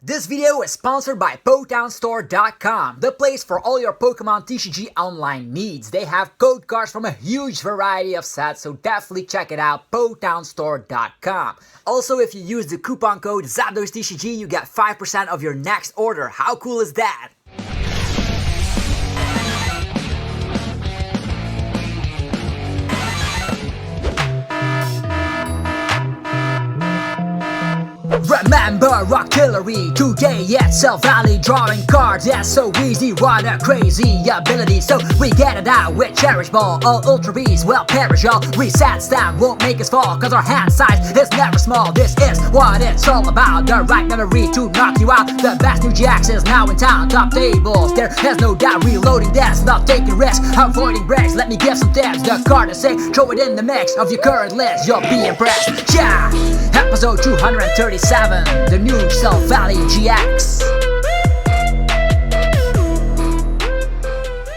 This video is sponsored by PokeTownStore.com, the place for all your Pokemon TCG online needs. They have code cards from a huge variety of sets, so definitely check it out, PokeTownStore.com. Also, if you use the coupon code ZAPDOSTCG, you get 5% of your next order. How cool is that? Remember Octillery, today at Silvally drawing cards, that's so easy, what a crazy ability. So we get it out with Cherish Ball, all Ultra Beasts will perish, all resets that won't make us fall, cause our hand size is never small. This is what it's all about, the right memory to knock you out. The best new GX is now in town, top tables, there is no doubt. Reloading this, not taking risks, avoiding breaks, let me give some tips. The card is safe, throw it in the mix of your current list, you'll be impressed. Yeah! Episode 237, the new Silvally GX.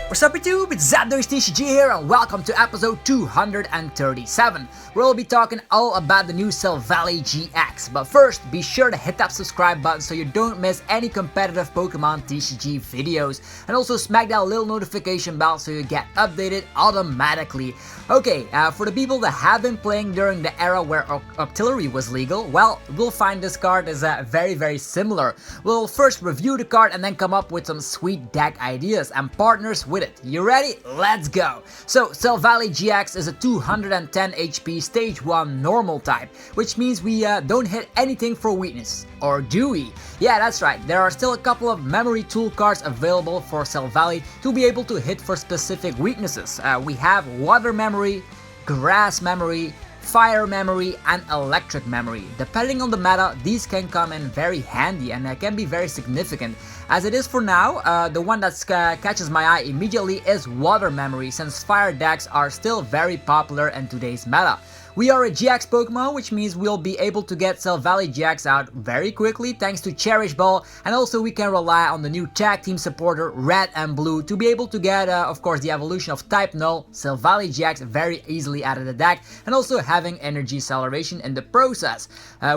What's up YouTube, it's ZOROARK here and welcome to episode 237, where we'll be talking all about the new Silvally GX. But first, be sure to hit that subscribe button so you don't miss any competitive Pokemon TCG videos. And also smack that little notification bell so you get updated automatically. Okay, for the people that have been playing during the era where Octillery was legal, well, we'll find this card is very similar. We'll first review the card and then come up with some sweet deck ideas and partners with it. You ready? Let's go! So, Silvally GX is a 210 HP stage 1 normal type, which means we don't hit anything for weakness. Or do we? Yeah, that's right, there are still a couple of memory tool cards available for Silvally to be able to hit for specific weaknesses. We have water memory, grass memory, fire memory and electric memory. Depending on the meta, these can come in very handy and can be very significant. As it is for now, the one that catches my eye immediately is water memory, since fire decks are still very popular in today's meta. We are a GX Pokemon, which means we'll be able to get Silvally GX out very quickly thanks to Cherish Ball, and also we can rely on the new tag team supporter Red and Blue to be able to get, of course, the evolution of Type Null, Silvally GX very easily out of the deck, and also having energy acceleration in the process.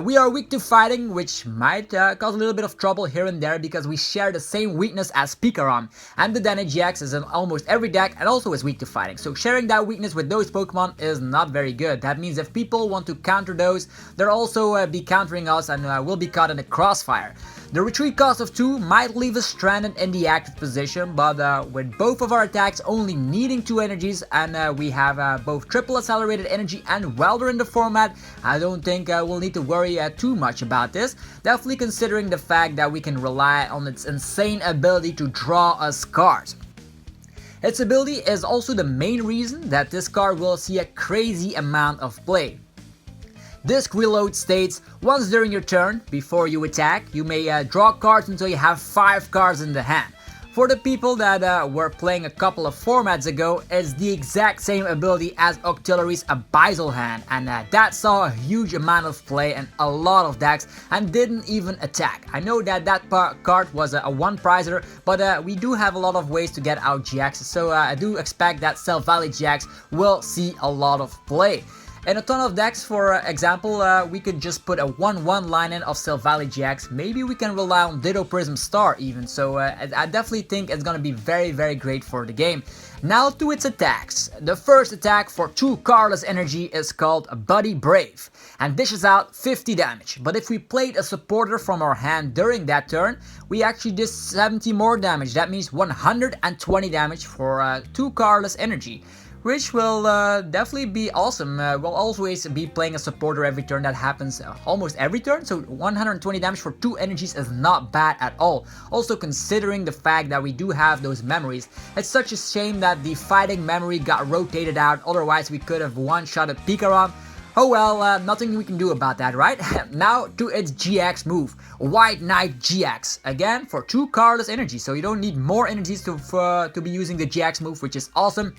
We are weak to fighting, which might cause a little bit of trouble here and there because we share the same weakness as Pikarom, and the Dana GX is in almost every deck and also is weak to fighting, so sharing that weakness with those Pokemon is not very good. That means if people want to counter those, they'll also be countering us and we'll be caught in the crossfire. The retreat cost of 2 might leave us stranded in the active position, but with both of our attacks only needing 2 energies and we have both triple accelerated energy and welder in the format, I don't think we'll need to worry too much about this, definitely considering the fact that we can rely on its insane ability to draw us cards. Its ability is also the main reason that this card will see a crazy amount of play. Disc Reload states, once during your turn, before you attack, you may draw cards until you have 5 cards in the hand. For the people that were playing a couple of formats ago, it's the exact same ability as Octillery's Abyssal Hand, and that saw a huge amount of play in a lot of decks and didn't even attack. I know that card was a one-prizer, but we do have a lot of ways to get out GX, so I do expect that Silvally GX will see a lot of play. In a ton of decks, for example, we could just put a 1-1 line in of Silvally GX. Maybe we can rely on Ditto Prism Star even, so I definitely think it's gonna be very great for the game. Now to its attacks. The first attack for 2 cardless energy is called Buddy Brave and dishes out 50 damage. But if we played a supporter from our hand during that turn, we actually did 70 more damage. That means 120 damage for 2 cardless energy, which will definitely be awesome. We'll always be playing a supporter every turn. That happens almost every turn, so 120 damage for 2 energies is not bad at all. Also considering the fact that we do have those memories, it's such a shame that the fighting memory got rotated out, otherwise we could have one-shotted Pikarom. Oh well, nothing we can do about that, right? Now to its GX move, White Knight GX, again for 2 cardless energy, so you don't need more energies to be using the GX move, which is awesome.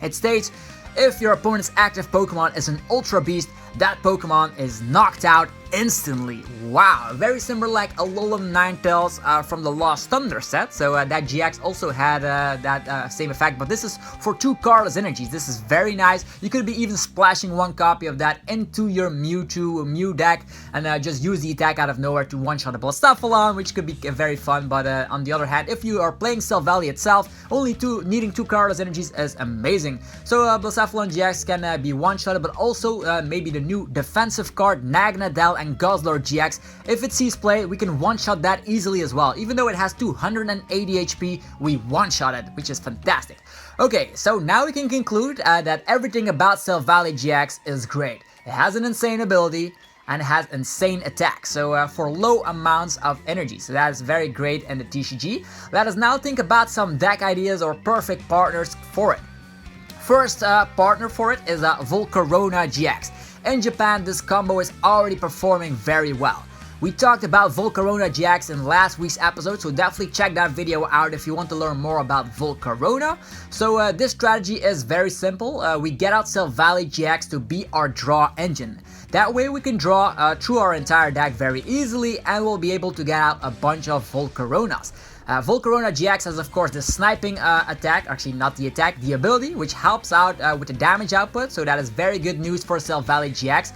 It states, if your opponent's active Pokemon is an Ultra Beast, that Pokemon is knocked out instantly. Wow, very similar like Alolan Ninetales from the Lost Thunder set. So that GX also had that same effect, but this is for 2 colorless energies. This is very nice. You could be even splashing 1 copy of that into your Mew deck and just use the attack out of nowhere to one-shot a Blastoffalon, which could be very fun. But on the other hand, if you are playing Silvally itself, only needing 2 colorless energies is amazing. So Blastoffalon GX can be one-shotted, but also maybe the new defensive card Naganadel and Guzzler GX. If it sees play, we can one-shot that easily as well. Even though it has 280 HP, we one-shot it, which is fantastic. Okay, so now we can conclude that everything about Silvally GX is great. It has an insane ability and it has insane attack, so for low amounts of energy, so that is very great in the TCG. Let us now think about some deck ideas or perfect partners for it. First partner for it is Volcarona GX. In Japan, this combo is already performing very well. We talked about Volcarona GX in last week's episode, so definitely check that video out if you want to learn more about Volcarona. So this strategy is very simple. We get out Silvally GX to be our draw engine. That way we can draw through our entire deck very easily and we'll be able to get out a bunch of Volcaronas. Volcarona GX has of course the sniping attack, actually not the attack, the ability, which helps out with the damage output, so that is very good news for Silvally GX.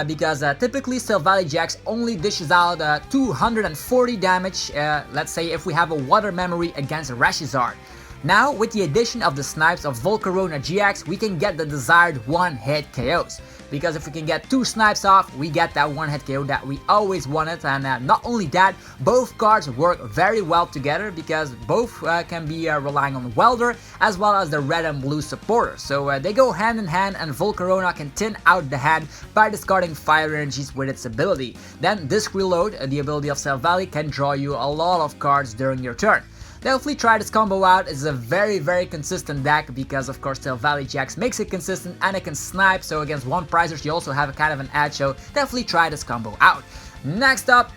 Because typically Silvally GX only dishes out 240 damage, let's say if we have a water memory against Rashizard. Now with the addition of the snipes of Volcarona GX, we can get the desired one-hit KOs. Because if we can get 2 snipes off, we get that one-hit KO that we always wanted. And not only that, both cards work very well together because both can be relying on Welder as well as the red and blue supporters. So they go hand in hand and Volcarona can thin out the hand by discarding fire energies with its ability. Then Disc Reload, the ability of Silvally, can draw you a lot of cards during your turn. Definitely try this combo out. It's a very consistent deck because of course Silvally GX makes it consistent and it can snipe, so against one pricers you also have a kind of an edge, so definitely try this combo out. Next up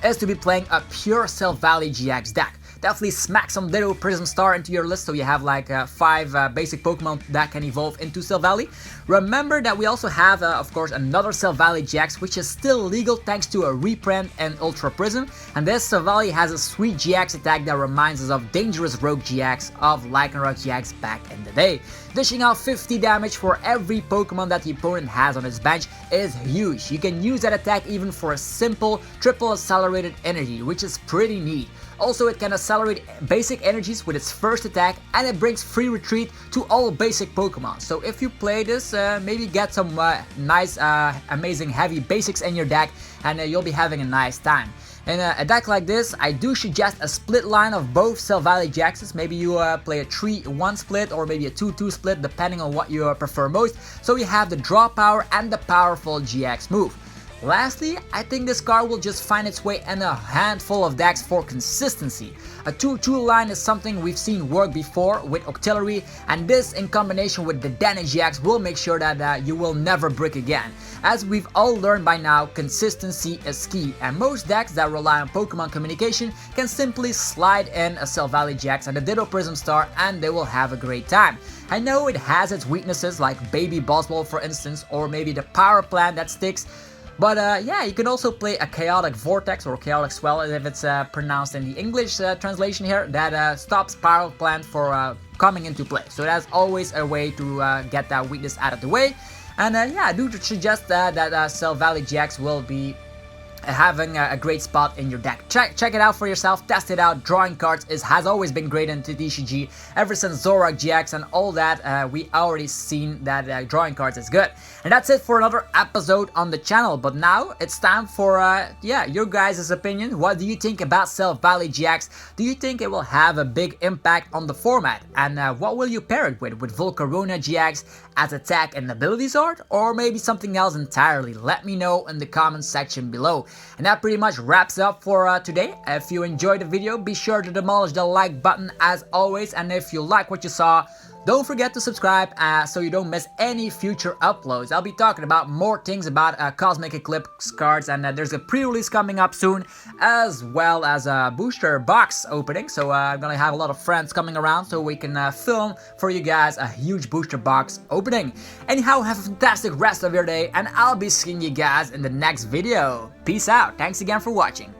is to be playing a pure Silvally GX deck. Definitely smack some Ditto Prism Star into your list so you have like 5 basic Pokemon that can evolve into Silvally. Remember that we also have of course another Silvally GX which is still legal thanks to a reprint and Ultra Prism, and this Silvally has a sweet GX attack that reminds us of Dangerous Rogue GX of Lycanroc GX back in the day. Dishing out 50 damage for every Pokemon that the opponent has on his bench is huge. You can use that attack even for a simple triple accelerated energy, which is pretty neat. Also, it can accelerate basic energies with its first attack and it brings free retreat to all basic Pokemon. So if you play this, maybe get some nice, amazing heavy basics in your deck and you'll be having a nice time. In a deck like this, I do suggest a split line of both Silvally GXs. Maybe you play a 3-1 split or maybe a 2-2 split depending on what you prefer most. So you have the draw power and the powerful GX move. Lastly, I think this card will just find its way in a handful of decks for consistency. A 2-2 line is something we've seen work before with Octillery, and this in combination with the Dana GX will make sure that you will never brick again. As we've all learned by now, consistency is key, and most decks that rely on Pokemon communication can simply slide in a Silvally GX and a Ditto Prism Star and they will have a great time. I know it has its weaknesses like Baby Boswell for instance, or maybe the Power Plant that sticks. But yeah, you can also play a Chaotic Vortex or Chaotic Swell if it's pronounced in the English translation here, that stops Power Plant for coming into play. So that's always a way to get that weakness out of the way. And yeah, I do suggest that Silvally GX will be having a great spot in your deck. Check it out for yourself, test it out. Drawing cards has always been great in TCG. Ever since ZOROARK GX and all that, we already seen that drawing cards is good. And that's it for another episode on the channel. But now it's time for yeah, your guys' opinion. What do you think about Silvally GX? Do you think it will have a big impact on the format? And what will you pair it with? With Volcarona GX as attack and abilities art? Or maybe something else entirely? Let me know in the comment section below. And that pretty much wraps up for today. If you enjoyed the video, be sure to demolish the like button as always. And if you like what you saw, Don't forget to subscribe so you don't miss any future uploads. I'll be talking about more things about Cosmic Eclipse cards, and there's a pre-release coming up soon, as well as a booster box opening. So I'm gonna have a lot of friends coming around so we can film for you guys a huge booster box opening. Anyhow, have a fantastic rest of your day, and I'll be seeing you guys in the next video. Peace out. Thanks again for watching.